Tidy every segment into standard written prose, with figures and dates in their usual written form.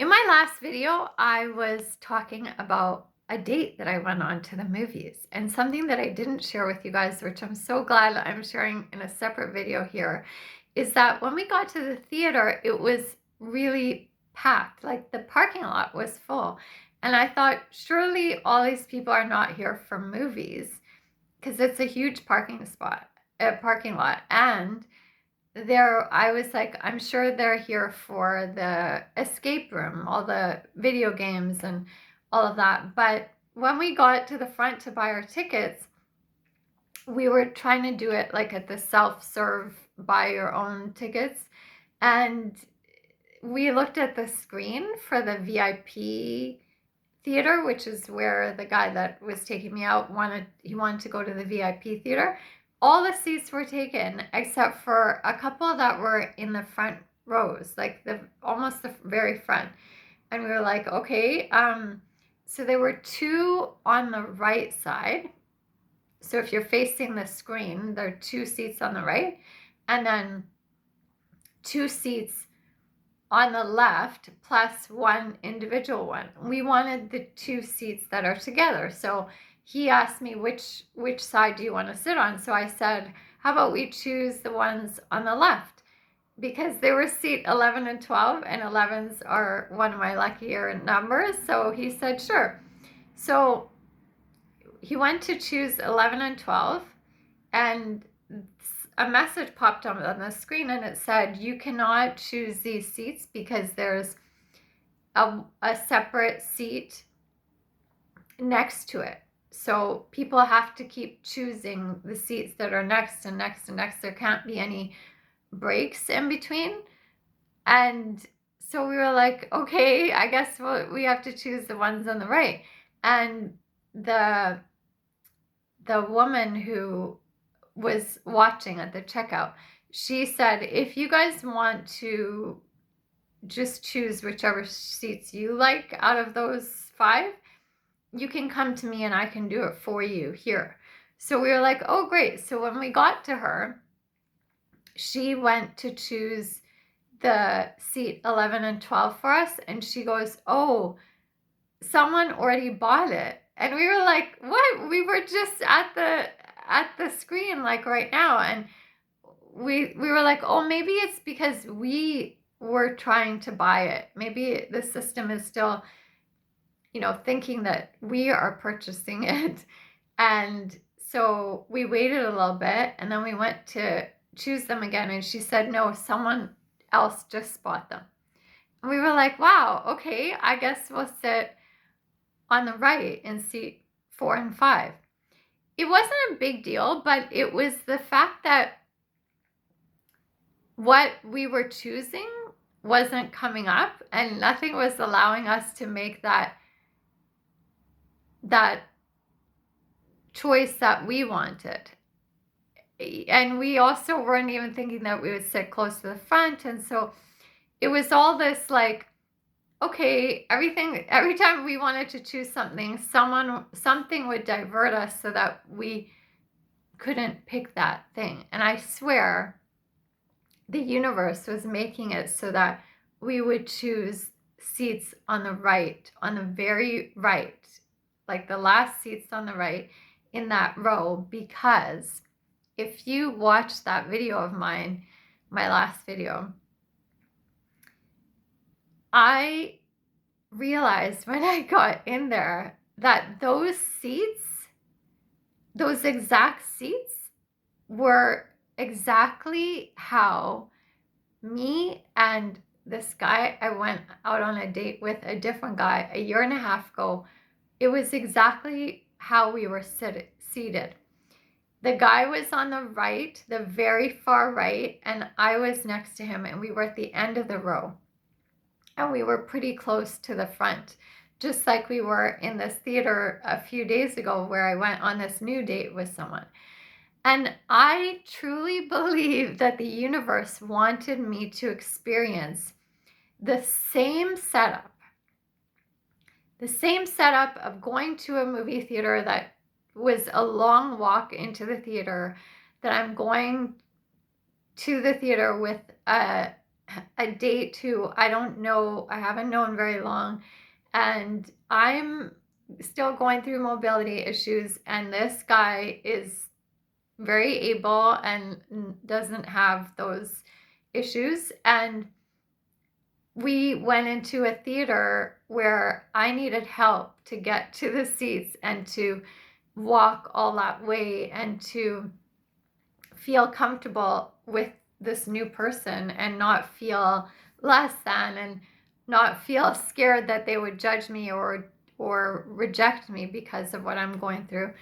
In my last video, I was talking about a date that I went on to the movies, and something that I didn't share with you guys, which I'm so glad I'm sharing in a separate video here, is that when we got to the theater, it was really packed. Like the parking lot was full. And I thought, surely all these people are not here for movies because it's a huge parking lot. And I was like, I'm sure they're here for the escape room, all the video games and all of that. But when we got to the front to buy our tickets, we were trying to do it like at the self-serve buy your own tickets. And we looked at the screen for the VIP theater, which is where the guy that was taking me out wanted to go to the VIP theater. All the seats were taken except for a couple that were in the front rows, like almost the very front. And we were like, okay. So there were two on the right side. So if you're facing the screen, there are two seats on the right, and then two seats on the left plus one individual one. We wanted the two seats that are together. So he asked me, which side do you want to sit on? So I said, how about we choose the ones on the left? Because they were seat 11 and 12, and 11s are one of my luckier numbers. So he said, sure. So he went to choose 11 and 12, and a message popped up on the screen, and it said, you cannot choose these seats because there's a separate seat next to it. So people have to keep choosing the seats that are next and next and next. There can't be any breaks in between. And so we were like, okay, I guess we have to choose the ones on the right. And the woman who was watching at the checkout, she said, if you guys want to just choose whichever seats you like out of those 5, you can come to me and I can do it for you here. So we were like, oh, great. So when we got to her, she went to choose the seat 11 and 12 for us, and she goes, oh, someone already bought it. And we were like, what? We were just at the screen like right now, and we were like, oh, maybe it's because we were trying to buy it. Maybe the system is still, thinking that we are purchasing it. And so we waited a little bit, and then we went to choose them again, and she said, no, someone else just bought them. And we were like, wow, okay, I guess we'll sit on the right in seat 4 and 5. It wasn't a big deal, but it was the fact that what we were choosing wasn't coming up, and nothing was allowing us to make that choice that we wanted. And we also weren't even thinking that we would sit close to the front. And so it was all this like, okay, every time we wanted to choose something, something would divert us so that we couldn't pick that thing. And I swear the universe was making it so that we would choose seats on the right, on the very right, like the last seats on the right in that row. Because if you watch that video of mine, my last video, I realized when I got in there that those seats, those exact seats, were exactly how me and this guy I went out on a date with, a different guy, a year and a half ago, it was exactly how we were seated. The guy was on the right, the very far right, and I was next to him, and we were at the end of the row. And we were pretty close to the front, just like we were in this theater a few days ago where I went on this new date with someone. And I truly believe that the universe wanted me to experience the same setup of going to a movie theater that was a long walk into the theater, that I'm going to the theater with a a date who I don't know, I haven't known very long, and I'm still going through mobility issues, and this guy is very able and doesn't have those issues. And we went into a theater where I needed help to get to the seats and to walk all that way and to feel comfortable with this new person and not feel less than and not feel scared that they would judge me or reject me because of what I'm going through.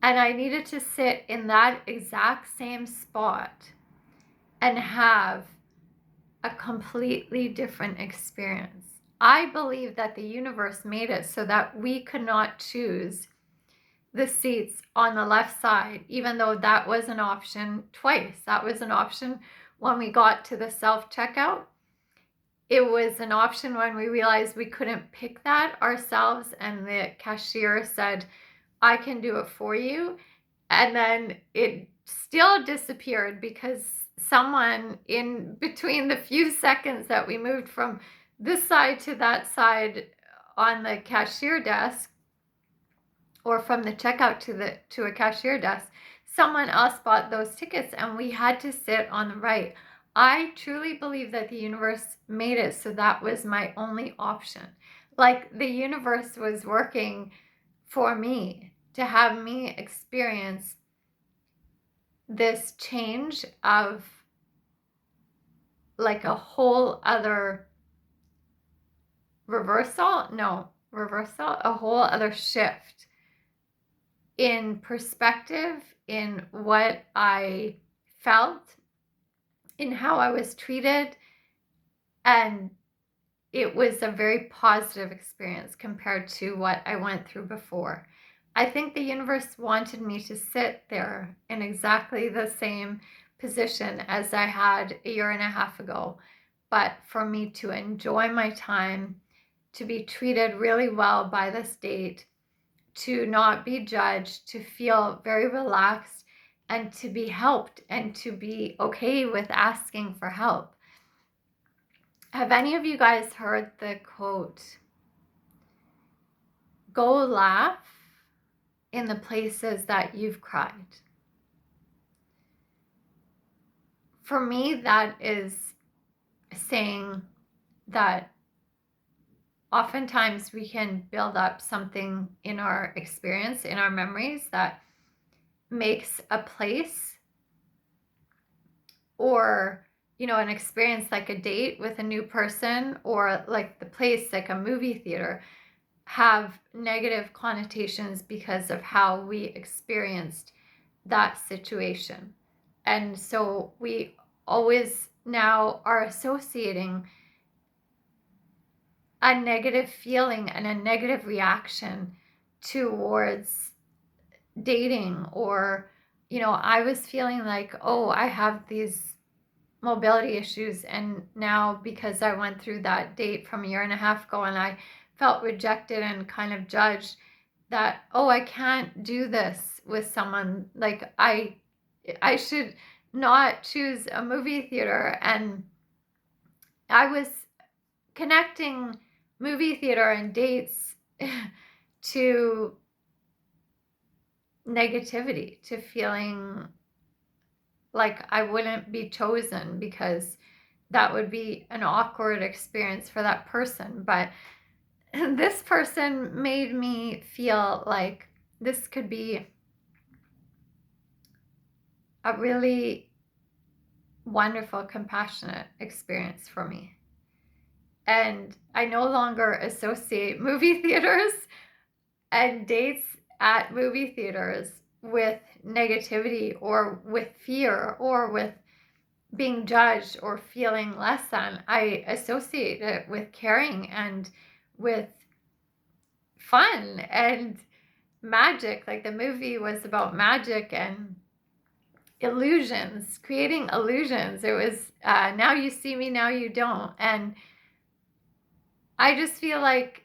And I needed to sit in that exact same spot and have a completely different experience. I believe that the universe made it so that we could not choose the seats on the left side, even though that was an option twice. That was an option when we got to the self-checkout. It was an option when we realized we couldn't pick that ourselves, and the cashier said, I can do it for you. And then it still disappeared because someone, in between the few seconds that we moved from this side to that side on the cashier desk, or from the checkout to a cashier desk, someone else bought those tickets and we had to sit on the right. I truly believe that the universe made it so that was my only option. Like the universe was working for me to have me experience this change of like a whole other a whole other shift in perspective, in what I felt, in how I was treated. And it was a very positive experience compared to what I went through before. I think the universe wanted me to sit there in exactly the same position as I had a year and a half ago, but for me to enjoy my time, to be treated really well by this date, to not be judged, to feel very relaxed, and to be helped and to be okay with asking for help. Have any of you guys heard the quote, go laugh in the places that you've cried? For me, that is saying that oftentimes we can build up something in our experience, in our memories, that makes a place or an experience like a date with a new person, or like the place like a movie theater, have negative connotations because of how we experienced that situation. And so we always now are associating a negative feeling and a negative reaction towards dating, or I was feeling like, oh, I have these mobility issues, and now because I went through that date from a year and a half ago and I felt rejected and kind of judged, that, oh, I can't do this with someone, like I should not choose a movie theater. And I was connecting movie theater and dates to negativity, to feeling like I wouldn't be chosen because that would be an awkward experience for that person. But this person made me feel like this could be a really wonderful, compassionate experience for me. And I no longer associate movie theaters and dates at movie theaters with negativity or with fear or with being judged or feeling less than. I associate it with caring and with fun and magic. Like the movie was about magic and illusions, creating illusions. It was now you see me, now you don't. And I just feel like,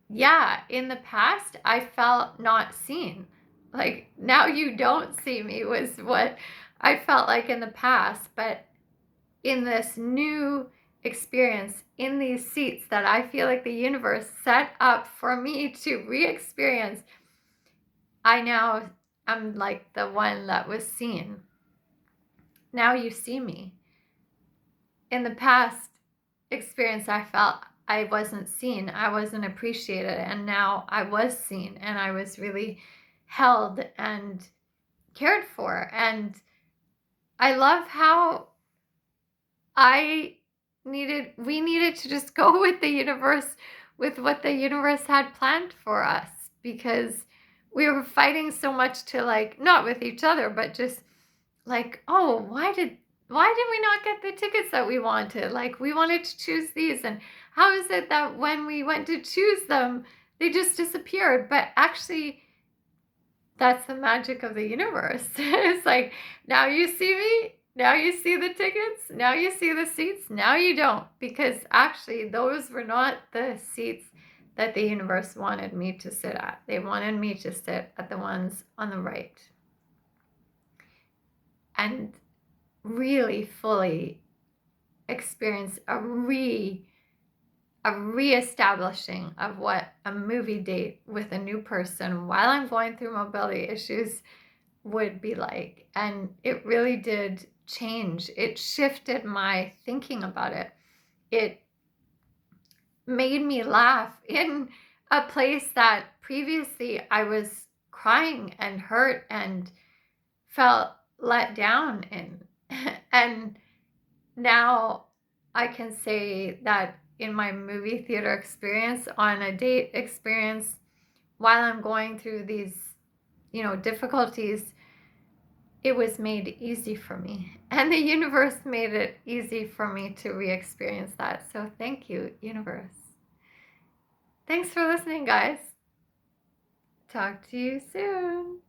yeah, in the past, I felt not seen. Like, now you don't see me was what I felt like in the past. But in this new experience in these seats that I feel like the universe set up for me to re-experience, I now am like the one that was seen. Now you see me. In the past experience, I felt I wasn't seen, I wasn't appreciated, and now I was seen and I was really held and cared for. And I love how we needed to just go with the universe, with what the universe had planned for us, because we were fighting so much to, like, not with each other, but just like, oh, why did we not get the tickets that we wanted? Like, we wanted to choose these, and how is it that when we went to choose them, they just disappeared? But actually, that's the magic of the universe. It's like, now you see me, now you see the tickets, now you see the seats, now you don't, because actually those were not the seats that the universe wanted me to sit at. They wanted me to sit at the ones on the right and really fully experience a reestablishing of what a movie date with a new person while I'm going through mobility issues would be like. And it really did change. It shifted my thinking about it. It made me laugh in a place that previously I was crying and hurt and felt let down in. And now I can say that in my movie theater experience, on a date experience, while I'm going through these, difficulties, it was made easy for me. And the universe made it easy for me to re-experience that. So thank you, universe. Thanks for listening, guys. Talk to you soon.